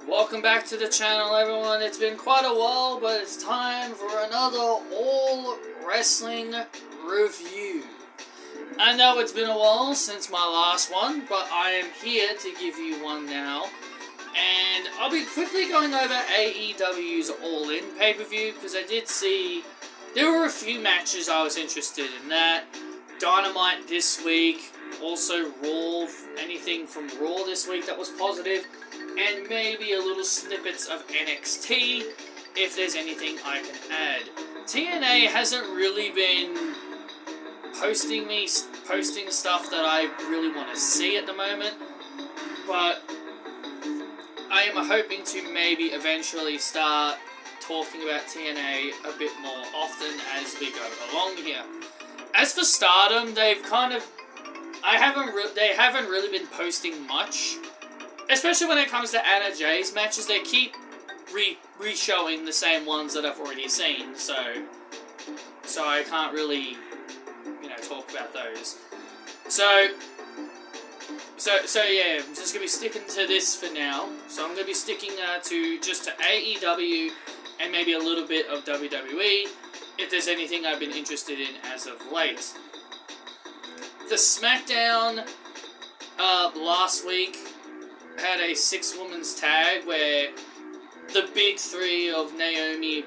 Welcome back to the channel, everyone. It's been quite a while, but it's time for another All Wrestling review. I know it's been a while since my last one, but I am here to give you one now. And I'll be quickly going over AEW's All In pay-per-view, because I did see there were a few matches I was interested in that. Dynamite this week, also Raw, anything from Raw this week that was positive, and maybe a little snippets of NXT, if there's anything I can add. TNA hasn't really been posting stuff that I really want to see at the moment, but I am hoping to maybe eventually start talking about TNA a bit more often as we go along here. As for Stardom, they've kind of they haven't really been posting much, especially when it comes to Anna Jay's matches. They keep re-showing the same ones that I've already seen, so I can't really, talk about those. So yeah, I'm just gonna be sticking to this for now. So I'm gonna be sticking to AEW and maybe a little bit of WWE, if there's anything I've been interested in as of late. The Smackdown last week had a 6-women's tag where the big three of Naomi,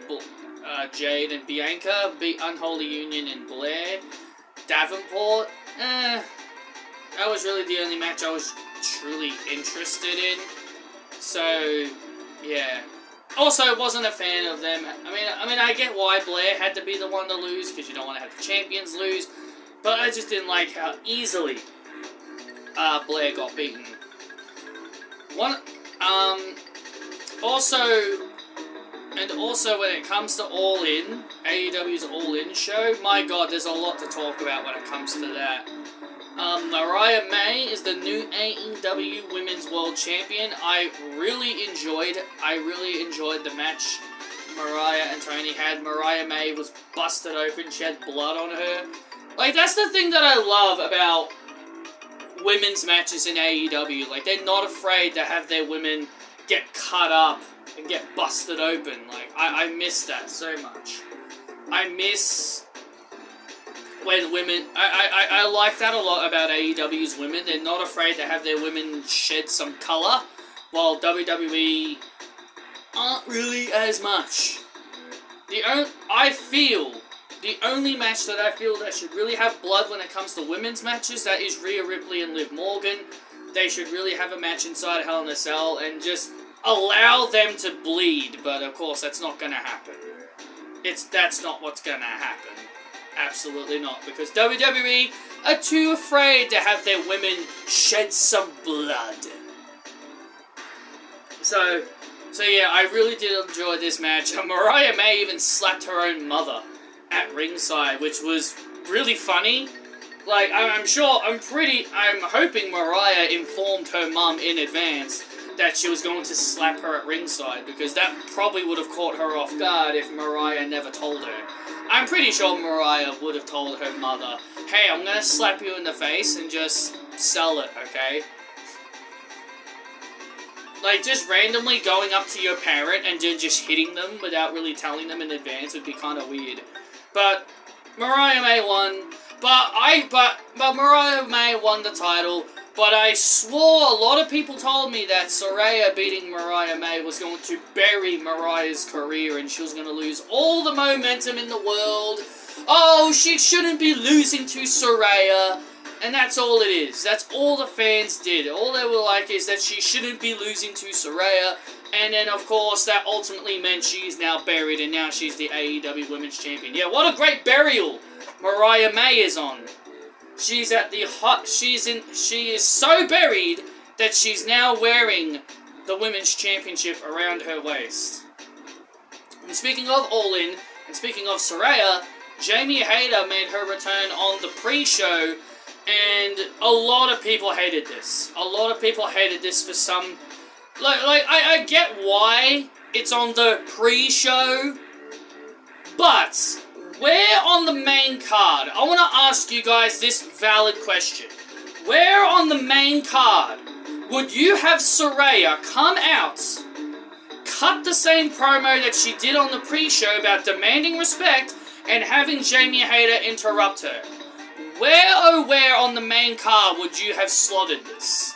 Jade, and Bianca beat Unholy Union and Blair. Davenport, that was really the only match I was truly interested in. So, yeah. Also, wasn't a fan of them. I mean, I get why Blair had to be the one to lose, because you don't want to have the champions lose. But I just didn't like how easily Blair got beaten. Also when it comes to All In, AEW's All In show, my god, there's a lot to talk about when it comes to that. Mariah May is the new AEW Women's World Champion. I really enjoyed the match Mariah and Tony had. Mariah May was busted open, she had blood on her. Like, that's the thing that I love about women's matches in AEW. Like, they're not afraid to have their women get cut up and get busted open. Like, I miss that so much. I miss when women... I like that a lot about AEW's women. They're not afraid to have their women shed some colour, while WWE aren't really as much. The only match that I feel that should really have blood when it comes to women's matches, that is Rhea Ripley and Liv Morgan. They should really have a match inside Hell in a Cell and just allow them to bleed, but of course that's not going to happen. That's not what's going to happen. Absolutely not, because WWE are too afraid to have their women shed some blood. So yeah, I really did enjoy this match. Mariah May even slapped her own mother at ringside, which was really funny. Like, I'm hoping Mariah informed her mum in advance that she was going to slap her at ringside, because that probably would have caught her off guard if Mariah never told her. I'm pretty sure Mariah would have told her mother, hey, I'm gonna slap you in the face and just sell it, okay? Like, just randomly going up to your parent and just hitting them without really telling them in advance would be kind of weird. But Mariah May won. But Mariah May won the title. But I swore a lot of people told me that Saraya beating Mariah May was going to bury Mariah's career and she was going to lose all the momentum in the world. Oh, she shouldn't be losing to Saraya. And that's all it is. That's all the fans did. All they were like is that she shouldn't be losing to Saraya. And then, of course, that ultimately meant she's now buried, and now she's the AEW Women's Champion. Yeah, what a great burial Mariah May is on. She's at the she is so buried that she's now wearing the Women's Championship around her waist. And speaking of All In, and speaking of Saraya, Jamie Hayter made her return on the pre-show, and a lot of people hated this. A lot of people hated this for some... I get why it's on the pre-show, but where on the main card? I want to ask you guys this valid question. Where on the main card would you have Saraya come out cut the same promo that she did on the pre-show about demanding respect and having Jamie Hayter interrupt her. Where, oh where on the main card would you have slotted this?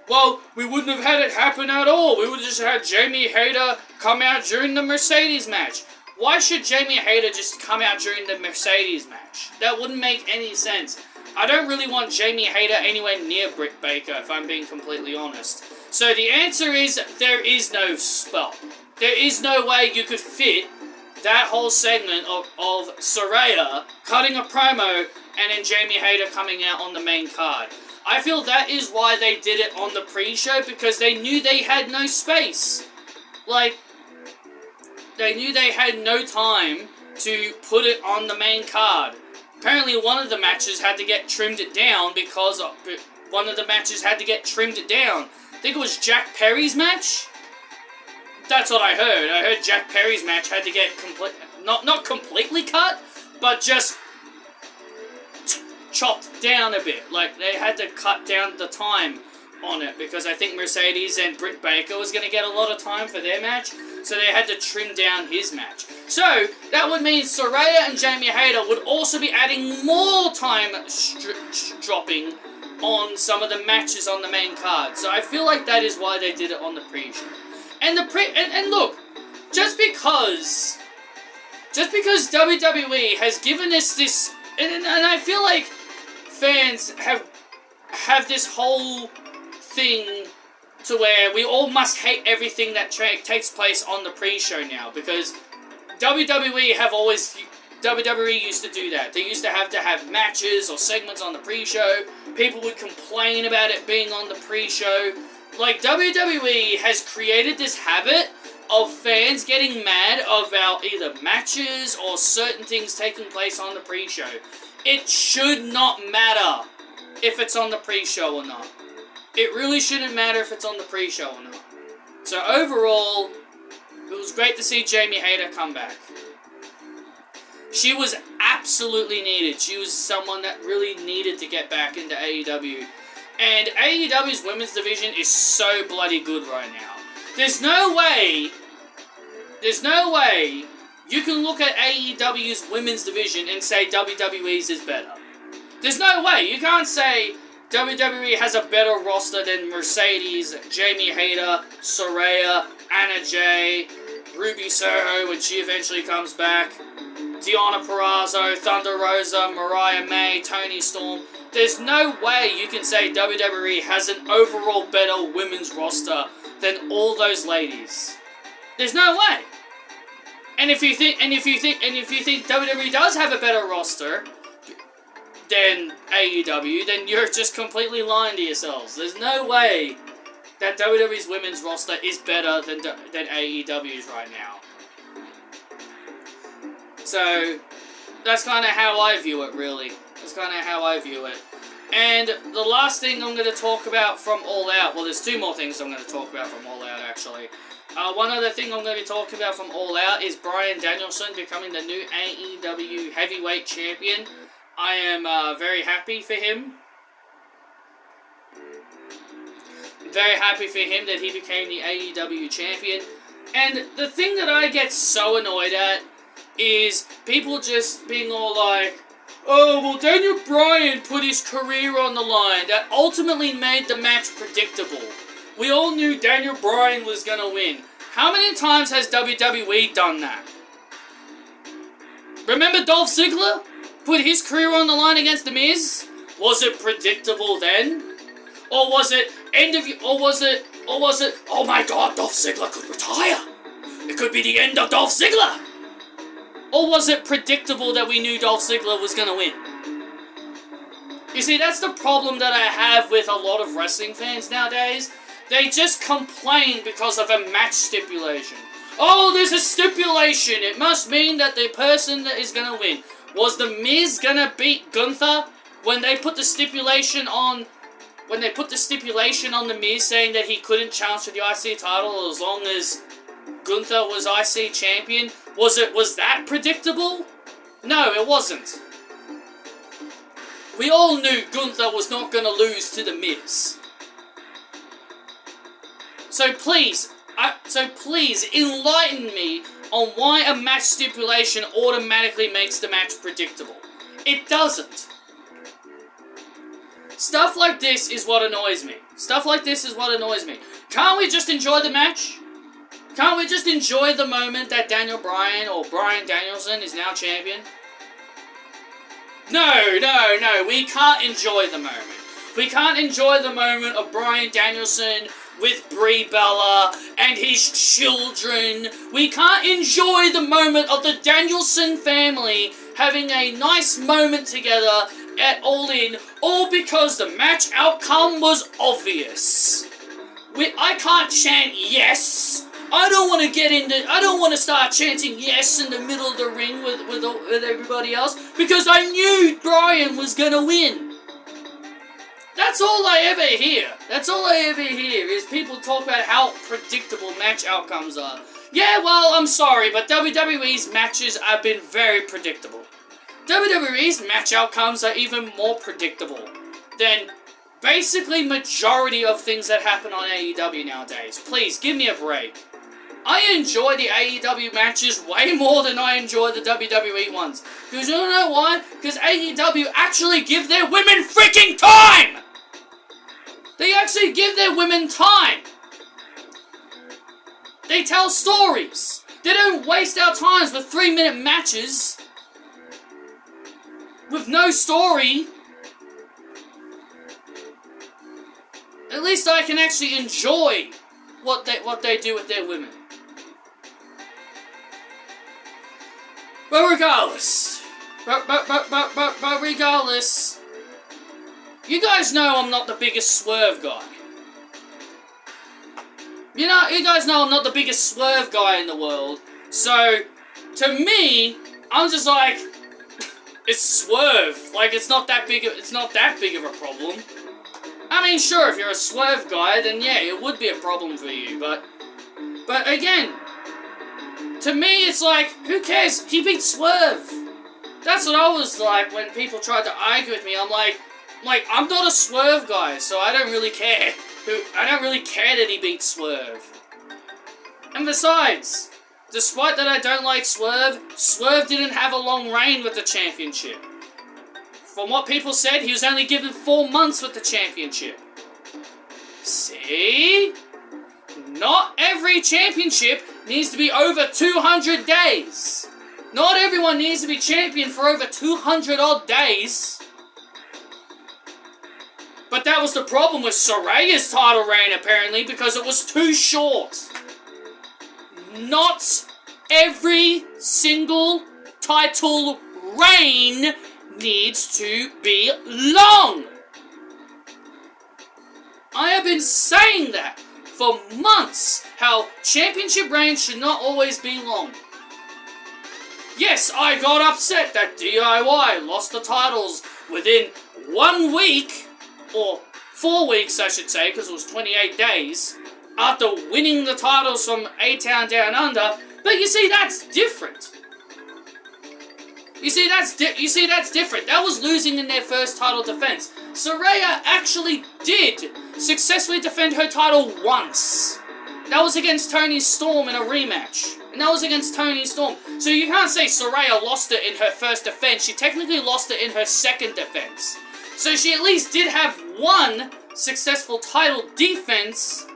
Well, we wouldn't have had it happen at all. We would have just had Jamie Hayter come out during the Mercedes match. Why should Jamie Hayter just come out during the Mercedes match? That wouldn't make any sense. I don't really want Jamie Hayter anywhere near Britt Baker, if I'm being completely honest. So the answer is, there is no spot. There is no way you could fit that whole segment of Saraya cutting a promo and then Jamie Hayter coming out on the main card. I feel that is why they did it on the pre-show, because they knew they had no space. Like, they knew they had no time to put it on the main card. Apparently one of the matches had to get trimmed it down because one of the matches had to get trimmed it down. I think it was Jack Perry's match? That's what I heard. I heard Jack Perry's match had to get not completely cut, but just chopped down a bit. Like, they had to cut down the time on it, because I think Mercedes and Britt Baker was going to get a lot of time for their match, so they had to trim down his match. So, that would mean Saraya and Jamie Hayter would also be adding more time dropping on some of the matches on the main card. So I feel like that is why they did it on the pre-show. And and look, just because WWE has given us this, and I feel like fans have this whole thing to where we all must hate everything that takes place on the pre-show now, because WWE used to do that. They used to have matches or segments on the pre-show. People would complain about it being on the pre-show. Like, WWE has created this habit of fans getting mad about either matches or certain things taking place on the pre-show. It should not matter if it's on the pre-show or not. It really shouldn't matter if it's on the pre-show or not. So overall, it was great to see Jamie Hayter come back. She was absolutely needed. She was someone that really needed to get back into AEW. And AEW's women's division is so bloody good right now. There's no way you can look at AEW's women's division and say WWE's is better. There's no way. You can't say WWE has a better roster than Mercedes, Jamie Hayter, Saraya, Anna Jay, Ruby Soho when she eventually comes back, Deonna Purrazzo, Thunder Rosa, Mariah May, Toni Storm. There's no way you can say WWE has an overall better women's roster than all those ladies. There's no way. And if you think WWE does have a better roster than AEW, then you're just completely lying to yourselves. There's no way that WWE's women's roster is better than AEW's right now. So, that's kind of how I view it, really. That's kind of how I view it. And the last thing I'm going to talk about from All Out, well, there's two more things I'm going to talk about from All Out, actually. One other thing I'm going to be talking about from All Out is Bryan Danielson becoming the new AEW Heavyweight Champion. I am very happy for him. Very happy for him that he became the AEW Champion. And the thing that I get so annoyed at is people just being all like, oh, well, Daniel Bryan put his career on the line. That ultimately made the match predictable. We all knew Daniel Bryan was going to win. How many times has WWE done that? Remember Dolph Ziggler put his career on the line against The Miz? Was it predictable then? Or was it, oh my god, Dolph Ziggler could retire. It could be the end of Dolph Ziggler. Or was it predictable that we knew Dolph Ziggler was going to win? You see, that's the problem that I have with a lot of wrestling fans nowadays. They just complain because of a match stipulation. Oh, there's a stipulation. It must mean that the person that is going to win. Was The Miz going to beat Gunther when they put the stipulation on... When they put the stipulation on The Miz saying that he couldn't challenge for the IC title as long as Gunther was IC champion? Was that predictable? No, it wasn't. We all knew Gunther was not going to lose to The Miz. So please enlighten me on why a match stipulation automatically makes the match predictable. It doesn't. Stuff like this is what annoys me. Can't we just enjoy the match? Can't we just enjoy the moment that Daniel Bryan or Bryan Danielson is now champion? No, we can't enjoy the moment. We can't enjoy the moment of Bryan Danielson with Brie Bella and his children. We can't enjoy the moment of the Danielson family having a nice moment together at All In, all because the match outcome was obvious. I can't chant yes. I don't want to start chanting yes in the middle of the ring with everybody else because I knew Bryan was gonna win. That's all I ever hear. Is people talk about how predictable match outcomes are. Yeah, well, I'm sorry, but WWE's matches have been very predictable. WWE's match outcomes are even more predictable than basically majority of things that happen on AEW nowadays. Please, give me a break. I enjoy the AEW matches way more than I enjoy the WWE ones. Because you know why? Because AEW actually give their women freaking time! They actually give their women time! They tell stories! They don't waste our times with 3-minute matches with no story. At least I can actually enjoy what they do with their women. But regardless, you guys know I'm not the biggest Swerve guy. You guys know I'm not the biggest Swerve guy in the world. So, to me, I'm just like, it's Swerve. Like, it's not that big of a problem. I mean, sure, if you're a Swerve guy, then yeah, it would be a problem for you. But again, to me, it's like, who cares? He beat Swerve. That's what I was like when people tried to argue with me. I'm like, I'm not a Swerve guy, so I don't really care. I don't really care that he beat Swerve. And besides, despite that I don't like Swerve, Swerve didn't have a long reign with the championship. From what people said, he was only given 4 months with the championship. See? Not every championship needs to be over 200 days. Not everyone needs to be champion for over 200 odd days. But that was the problem with Soraya's title reign, apparently, because it was too short. Not every single title reign needs to be long. I have been saying that for months, how championship reigns should not always be long. Yes, I got upset that DIY lost the titles within 1 week, or 4 weeks I should say, because it was 28 days, after winning the titles from A-Town Down Under, but you see, that's different. You see, that's different. That was losing in their first title defense. Saraya actually did successfully defend her title once. That was against Toni Storm in a rematch. And that was against Toni Storm. So you can't say Saraya lost it in her first defense. She technically lost it in her second defense. So she at least did have one successful title defense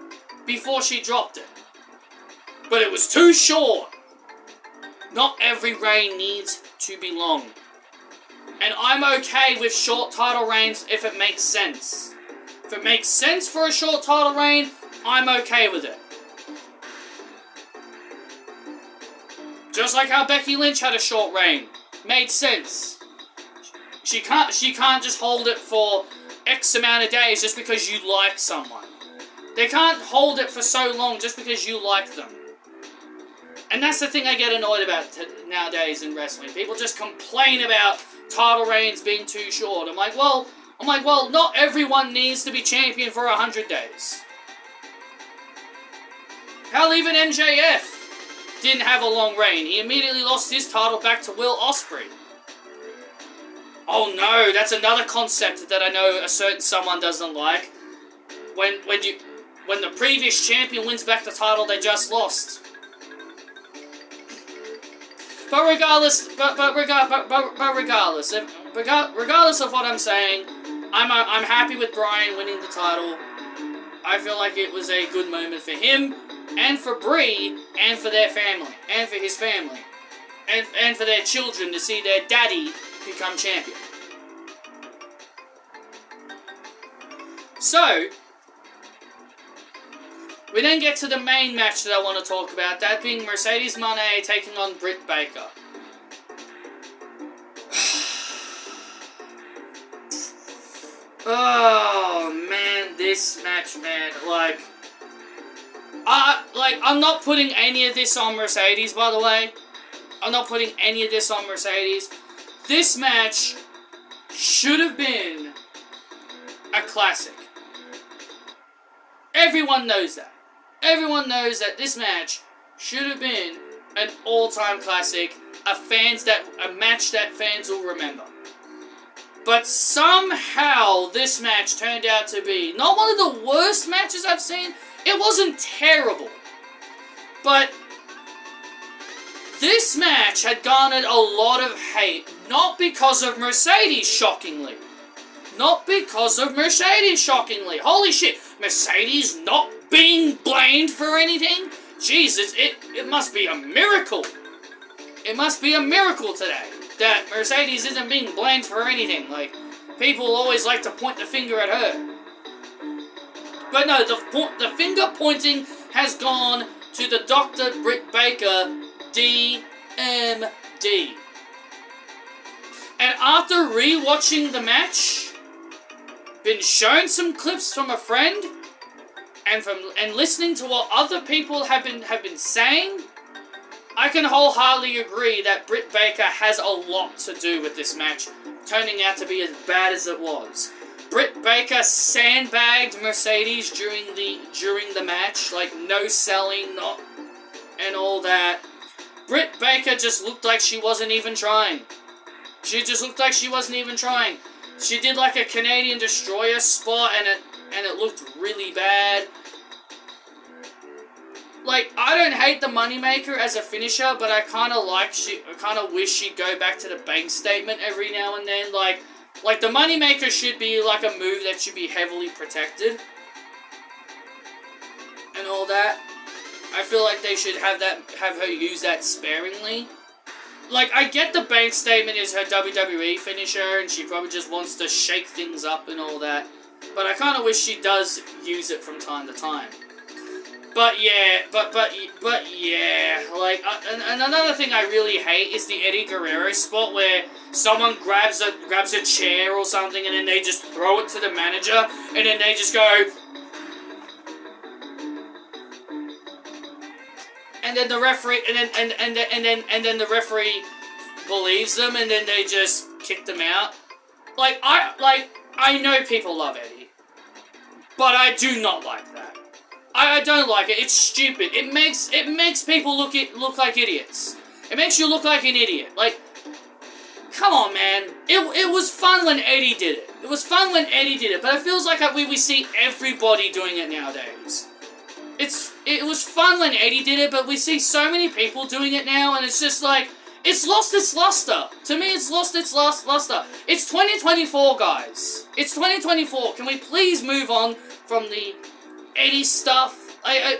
before she dropped it. But it was too short. Not every reign needs to be long. And I'm okay with short title reigns if it makes sense. If it makes sense for a short title reign, I'm okay with it. Just like how Becky Lynch had a short reign. Made sense. She can't just hold it for X amount of days just because you like someone. They can't hold it for so long just because you like them. And that's the thing I get annoyed about nowadays in wrestling. People just complain about title reigns being too short. I'm like, well, not everyone needs to be champion for 100 days. Hell, even MJF didn't have a long reign. He immediately lost his title back to Will Ospreay. Oh no, that's another concept that I know a certain someone doesn't like. When when the previous champion wins back the title they just lost. But regardless, regardless of what I'm saying, I'm happy with Bryan winning the title. I feel like it was a good moment for him, and for Brie, and for their family, and for his family, and for their children to see their daddy become champion. So, we then get to the main match that I want to talk about, that being Mercedes Moné taking on Britt Baker. Oh, man, this match, man, I'm not putting any of this on Mercedes, by the way. I'm not putting any of this on Mercedes. This match should have been a classic. Everyone knows that. Everyone knows that this match should have been an all-time classic, a match that fans will remember. But somehow this match turned out to be not one of the worst matches I've seen. It wasn't terrible. But this match had garnered a lot of hate, not because of Mercedes, shockingly. Not because of Mercedes, shockingly. Holy shit, Mercedes not being blamed for anything? Jesus, it must be a miracle. It must be a miracle today that Mercedes isn't being blamed for anything. Like, people always like to point the finger at her. But no, the finger pointing has gone to the Dr. Britt Baker, DMD. And after re-watching the match, been shown some clips from a friend, and listening to what other people have been saying, I can wholeheartedly agree that Britt Baker has a lot to do with this match turning out to be as bad as it was. Britt Baker sandbagged Mercedes during the match, like no selling, and all that. Britt Baker just looked like she wasn't even trying. She just looked like she wasn't even trying. She did like a Canadian Destroyer spot, and it looked really bad. Like, I don't hate the Moneymaker as a finisher, but I kind of wish she'd go back to the bank statement every now and then. Like the Moneymaker should be like a move that should be heavily protected. And all that. I feel like they should have her use that sparingly. Like, I get the bank statement is her WWE finisher, and she probably just wants to shake things up and all that. But I kind of wish she does use it from time to time. But yeah, but yeah, like, and another thing I really hate is the Eddie Guerrero spot where someone grabs a chair or something and then they just throw it to the manager and then they just go, and then the referee, and then the referee believes them and then they just kick them out. I know people love Eddie, but I do not like that. I don't like it. It's stupid. It makes people look like idiots. It makes you look like an idiot. Like, come on, man. It was fun when Eddie did it. It was fun when Eddie did it, but it feels like we see everybody doing it nowadays. It was fun when Eddie did it, but we see so many people doing it now, and it's just like, it's lost its luster. To me, it's lost its luster. It's 2024, guys. It's 2024. Can we please move on from the Eddie stuff? I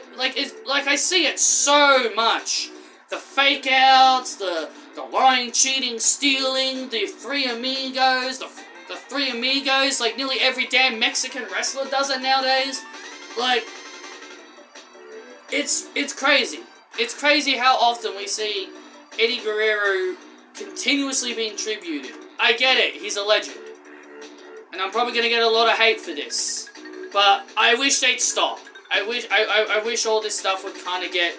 see it so much. The fake outs, the lying, cheating, stealing, the three amigos, the three amigos, like nearly every damn Mexican wrestler does it nowadays. Like, it's crazy. It's crazy how often we see Eddie Guerrero continuously being tributed. I get it, he's a legend. And I'm probably gonna get a lot of hate for this. But I wish they'd stop. I wish all this stuff would kind of get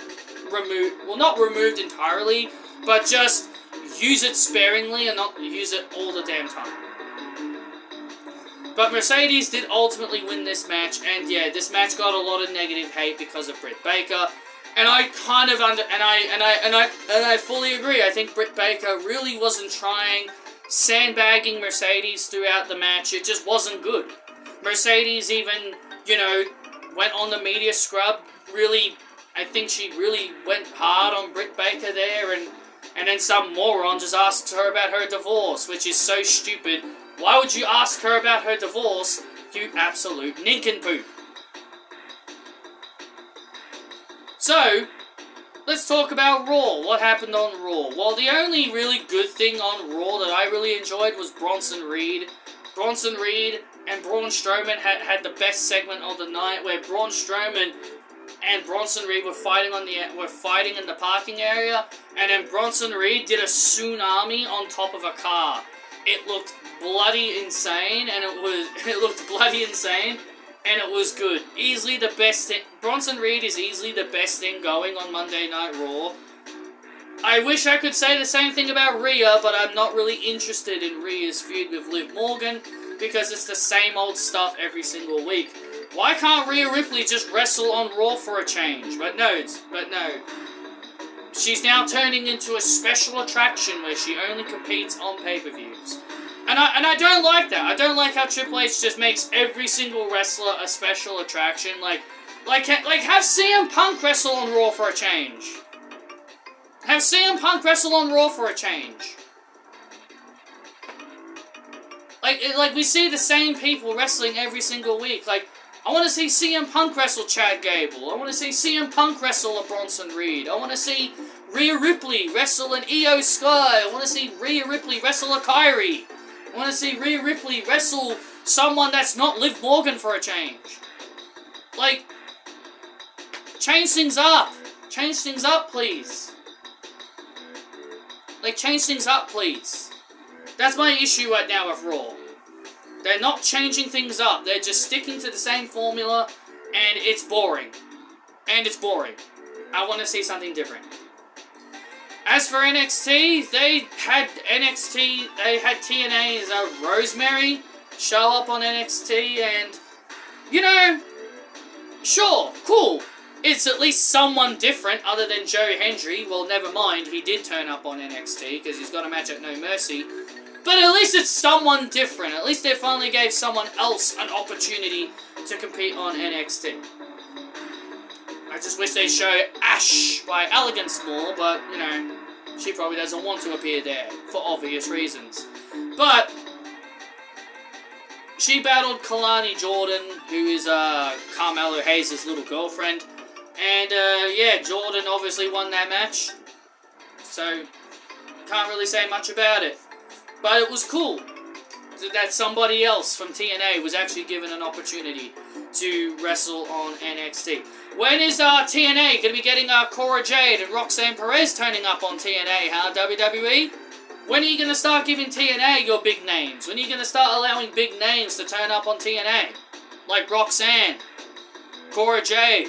removed. Well, not removed entirely, but just use it sparingly and not use it all the damn time. But Mercedes did ultimately win this match, and yeah, this match got a lot of negative hate because of Britt Baker. And I kind of I fully agree. I think Britt Baker really wasn't trying, sandbagging Mercedes throughout the match. It just wasn't good. Mercedes even, went on the media scrub, really, I think she really went hard on Britt Baker there, and then some moron just asked her about her divorce, which is so stupid. Why would you ask her about her divorce, you absolute nincompoop? So, let's talk about Raw. What happened on Raw? Well, the only really good thing on Raw that I really enjoyed was Bronson Reed. Bronson Reed and Braun Strowman had the best segment of the night, where Braun Strowman and Bronson Reed were fighting in the parking area, and then Bronson Reed did a tsunami on top of a car. It looked bloody insane, and it was good. Easily the best thing. Bronson Reed is easily the best thing going on Monday Night Raw. I wish I could say the same thing about Rhea, but I'm not really interested in Rhea's feud with Liv Morgan, because it's the same old stuff every single week. Why can't Rhea Ripley just wrestle on Raw for a change? But no. She's now turning into a special attraction where she only competes on pay-per-views. And I don't like that. I don't like how Triple H just makes every single wrestler a special attraction. Like have CM Punk wrestle on Raw for a change. Have CM Punk wrestle on Raw for a change. Like we see the same people wrestling every single week. Like, I want to see CM Punk wrestle Chad Gable. I want to see CM Punk wrestle a Bronson Reed. I want to see Rhea Ripley wrestle an Io Sky. I want to see Rhea Ripley wrestle a Kyrie. I want to see Rhea Ripley wrestle someone that's not Liv Morgan for a change. Like, change things up. Change things up, please. Like, change things up, please. That's my issue right now with Raw. They're not changing things up. They're just sticking to the same formula, and it's boring. I want to see something different. As for NXT, they had TNA's Rosemary show up on NXT, and, you know, sure, cool. It's at least someone different other than Joe Hendry. Well, never mind, he did turn up on NXT because he's got a match at No Mercy. But at least it's someone different. At least they finally gave someone else an opportunity to compete on NXT. I just wish they'd show Ash by Elegance more, but, you know, she probably doesn't want to appear there for obvious reasons. But she battled Kalani Jordan, who is Carmelo Hayes' little girlfriend. And, yeah, Jordan obviously won that match. So, can't really say much about it. But it was cool that somebody else from TNA was actually given an opportunity to wrestle on NXT. When is TNA going to be getting Cora Jade and Roxanne Perez turning up on TNA, huh, WWE? When are you going to start giving TNA your big names? When are you going to start allowing big names to turn up on TNA? Like Roxanne, Cora Jade,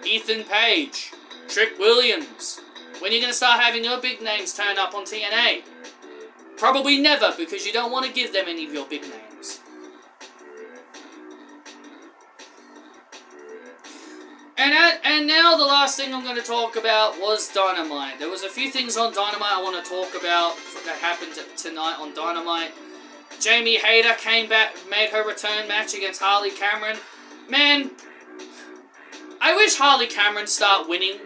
Ethan Page, Trick Williams. When are you going to start having your big names turn up on TNA? Probably never, because you don't want to give them any of your big names. And now the last thing I'm going to talk about was Dynamite. There was a few things on Dynamite I want to talk about that happened tonight on Dynamite. Jamie Hayter came back, made her return match against Harley Cameron. Man, I wish Harley Cameron start winning.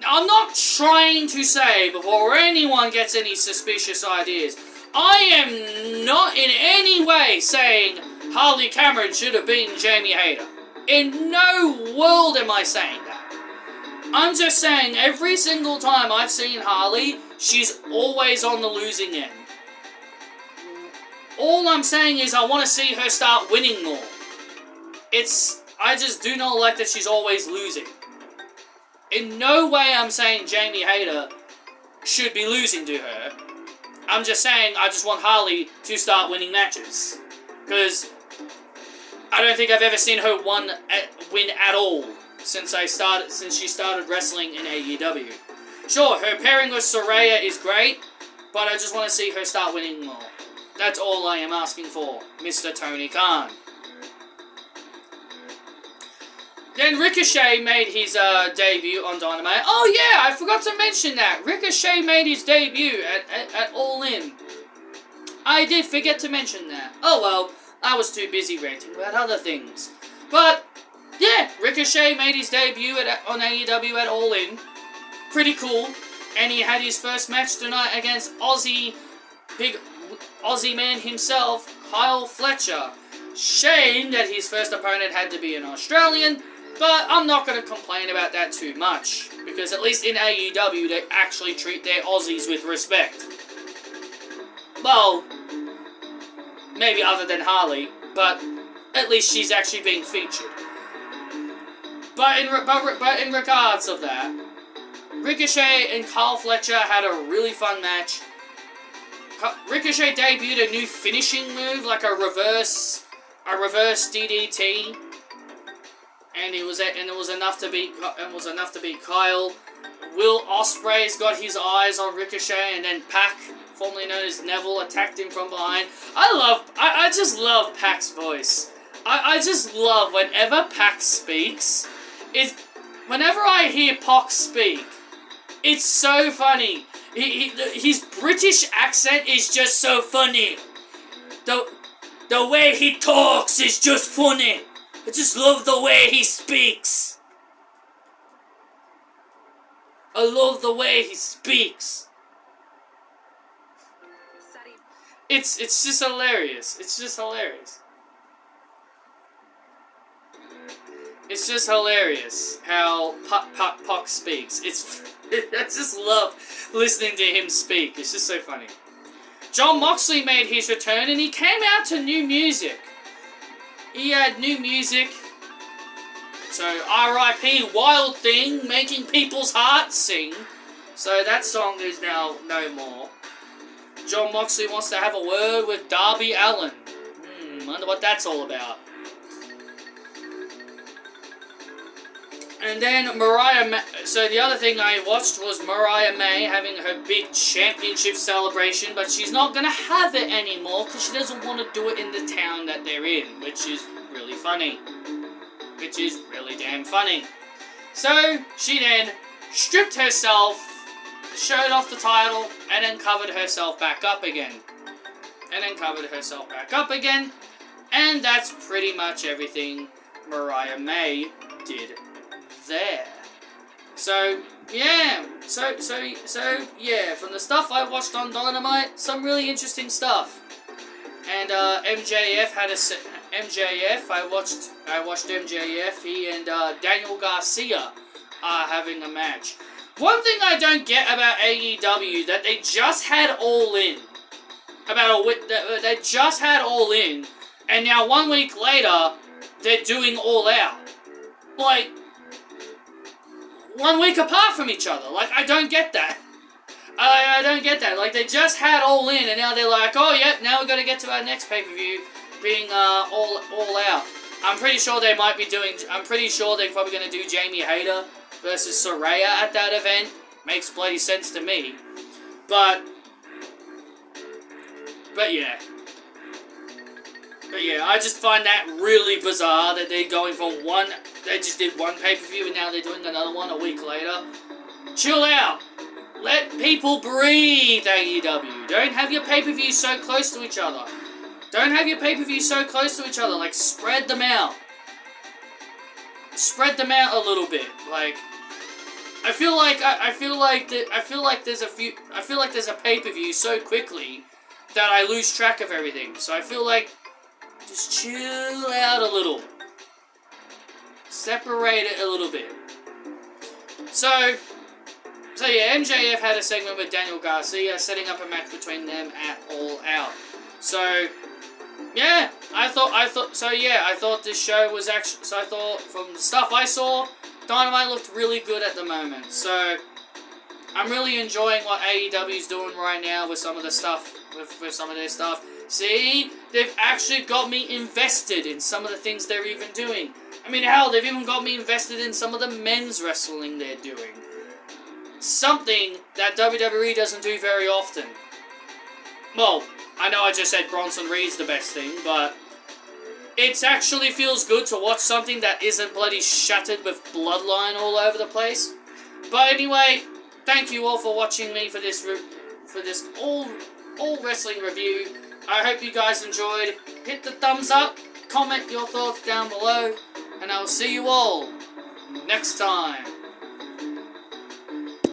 I'm not trying to say, before anyone gets any suspicious ideas, I am not in any way saying Harley Cameron should have beaten Jamie Hayter. In no world am I saying that. I'm just saying every single time I've seen Harley, she's always on the losing end. All I'm saying is I want to see her start winning more. I just do not like that she's always losing. In no way I'm saying Jamie Hayter should be losing to her. I'm just saying I just want Harley to start winning matches. Because I don't think I've ever seen her win at all since she started wrestling in AEW. Sure, her pairing with Saraya is great, but I just want to see her start winning more. That's all I am asking for, Mr. Tony Khan. Then Ricochet made his debut on Dynamite. Oh yeah, I forgot to mention that. Ricochet made his debut at All In. I did forget to mention that. Oh well, I was too busy ranting about other things. But, yeah, Ricochet made his debut on AEW at All In. Pretty cool. And he had his first match tonight against big Aussie man himself, Kyle Fletcher. Shame that his first opponent had to be an Australian, but I'm not going to complain about that too much, because at least in AEW they actually treat their Aussies with respect. Well, maybe other than Harley, but at least she's actually being featured. But in regards of that, Ricochet and Kyle Fletcher had a really fun match. Ricochet debuted a new finishing move, like a reverse DDT, and it was enough to beat Kyle. Will Ospreay's got his eyes on Ricochet, and then Pac, formerly known as Neville, attacked him from behind. I just love Pac's voice. I just love whenever Pac speaks. Whenever I hear Pac speak, it's so funny. His British accent is just so funny. The way he talks is just funny. I just love the way he speaks. I love the way he speaks. It's just hilarious. It's just hilarious. It's just hilarious how Pac speaks. I just love listening to him speak. It's just so funny. Jon Moxley made his return and he came out to new music. He had new music. So R.I.P. Wild Thing, making people's hearts sing. So that song is now no more. Jon Moxley wants to have a word with Darby Allin. Wonder what that's all about. And then so the other thing I watched was Mariah May having her big championship celebration, but she's not going to have it anymore because she doesn't want to do it in the town that they're in, which is really funny. Which is really damn funny. So she then stripped herself, showed off the title, and then covered herself back up again. And that's pretty much everything Mariah May did there. So yeah, from the stuff I watched on Dynamite, some really interesting stuff. And MJF I watched MJF. He and Daniel Garcia are having a match. One thing I don't get about AEW that they just had All In. They just had All In, and now 1 week later they're doing All Out. Like, 1 week apart from each other. Like, I don't get that. I don't get that. Like, they just had All In, and now they're like, oh, yep, now we've got to get to our next pay-per-view, being all Out. I'm pretty sure they're probably going to do Jamie Hayter versus Saraya at that event. Makes bloody sense to me. But yeah. I just find that really bizarre that they're going from they just did one pay-per-view and now they're doing another one a week later. Chill out. Let people breathe, AEW. Don't have your pay-per-views so close to each other. Like, spread them out. Spread them out a little bit. Like, I feel like there's a pay-per-view so quickly that I lose track of everything. So I feel like just chill out a little. Separate it a little bit. So yeah, MJF had a segment with Daniel Garcia, setting up a match between them at All Out. So yeah, I thought this show was actually. So I thought from the stuff I saw, Dynamite looked really good at the moment. So I'm really enjoying what AEW's doing right now with some of the stuff, with some of their stuff. See, they've actually got me invested in some of the things they're even doing. I mean, hell, they've even got me invested in some of the men's wrestling they're doing. Something that WWE doesn't do very often. Well, I know I just said Bronson Reed's the best thing, but it actually feels good to watch something that isn't bloody shattered with bloodline all over the place. But anyway, thank you all for watching me for this all wrestling review. I hope you guys enjoyed. Hit the thumbs up, comment your thoughts down below, and I'll see you all next time.